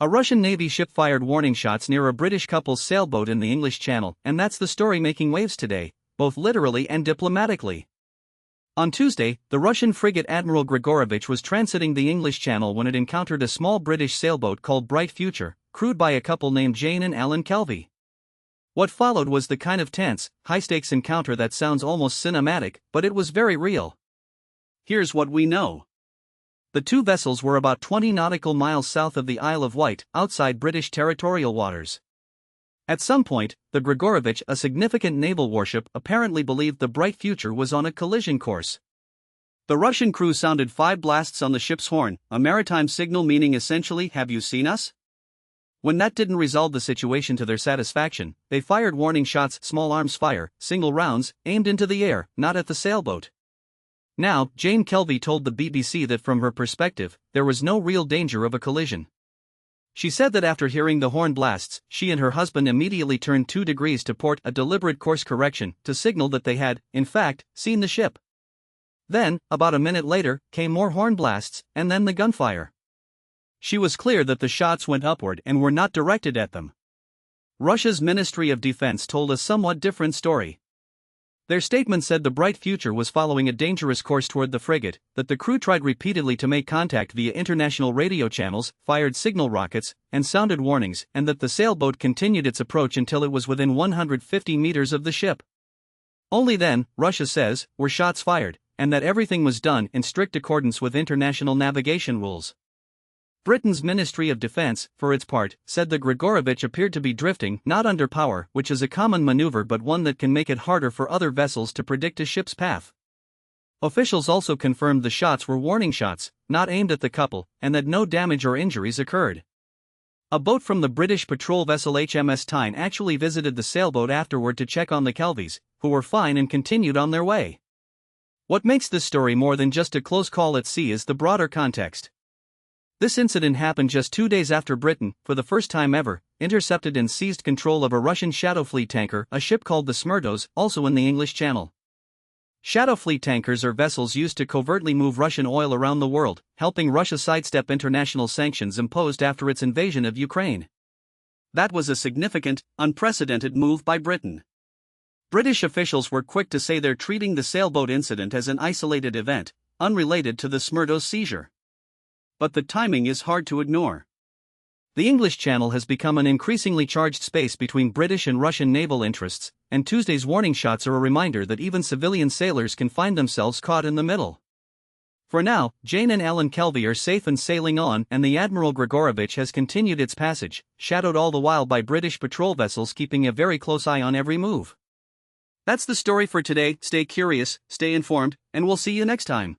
A Russian Navy ship fired warning shots near a British couple's sailboat in the English Channel, and that's the story making waves today, both literally and diplomatically. On Tuesday, the Russian frigate Admiral Grigorovich was transiting the English Channel when it encountered a small British sailboat called Bright Future, crewed by a couple named Jane and Alan Kelvey. What followed was the kind of tense, high-stakes encounter that sounds almost cinematic, but it was very real. Here's what we know. The two vessels were about 20 nautical miles south of the Isle of Wight, outside British territorial waters. At some point, the Grigorovich, a significant naval warship, apparently believed the Bright Future was on a collision course. The Russian crew sounded 5 blasts on the ship's horn, a maritime signal meaning essentially, "Have you seen us?" When that didn't resolve the situation to their satisfaction, they fired warning shots, small arms fire, single rounds, aimed into the air, not at the sailboat. Now, Jane Kelvey told the BBC that from her perspective, there was no real danger of a collision. She said that after hearing the horn blasts, she and her husband immediately turned 2 degrees to port, a deliberate course correction, to signal that they had, in fact, seen the ship. Then, about a minute later, came more horn blasts, and then the gunfire. She was clear that the shots went upward and were not directed at them. Russia's Ministry of Defense told a somewhat different story. Their statement said the Bright Future was following a dangerous course toward the frigate, that the crew tried repeatedly to make contact via international radio channels, fired signal rockets, and sounded warnings, and that the sailboat continued its approach until it was within 150 meters of the ship. Only then, Russia says, were shots fired, and that everything was done in strict accordance with international navigation rules. Britain's Ministry of Defense, for its part, said the Grigorovich appeared to be drifting, not under power, which is a common maneuver but one that can make it harder for other vessels to predict a ship's path. Officials also confirmed the shots were warning shots, not aimed at the couple, and that no damage or injuries occurred. A boat from the British patrol vessel HMS Tyne actually visited the sailboat afterward to check on the Kelveys, who were fine and continued on their way. What makes this story more than just a close call at sea is the broader context. This incident happened just 2 days after Britain, for the first time ever, intercepted and seized control of a Russian Shadow Fleet tanker, a ship called the Smerdos, also in the English Channel. Shadow Fleet tankers are vessels used to covertly move Russian oil around the world, helping Russia sidestep international sanctions imposed after its invasion of Ukraine. That was a significant, unprecedented move by Britain. British officials were quick to say they're treating the sailboat incident as an isolated event, unrelated to the Smerdos seizure. But the timing is hard to ignore. The English Channel has become an increasingly charged space between British and Russian naval interests, and Tuesday's warning shots are a reminder that even civilian sailors can find themselves caught in the middle. For now, Jane and Alan Kelvey are safe and sailing on, and the Admiral Grigorovich has continued its passage, shadowed all the while by British patrol vessels keeping a very close eye on every move. That's the story for today. Stay curious, stay informed, and we'll see you next time.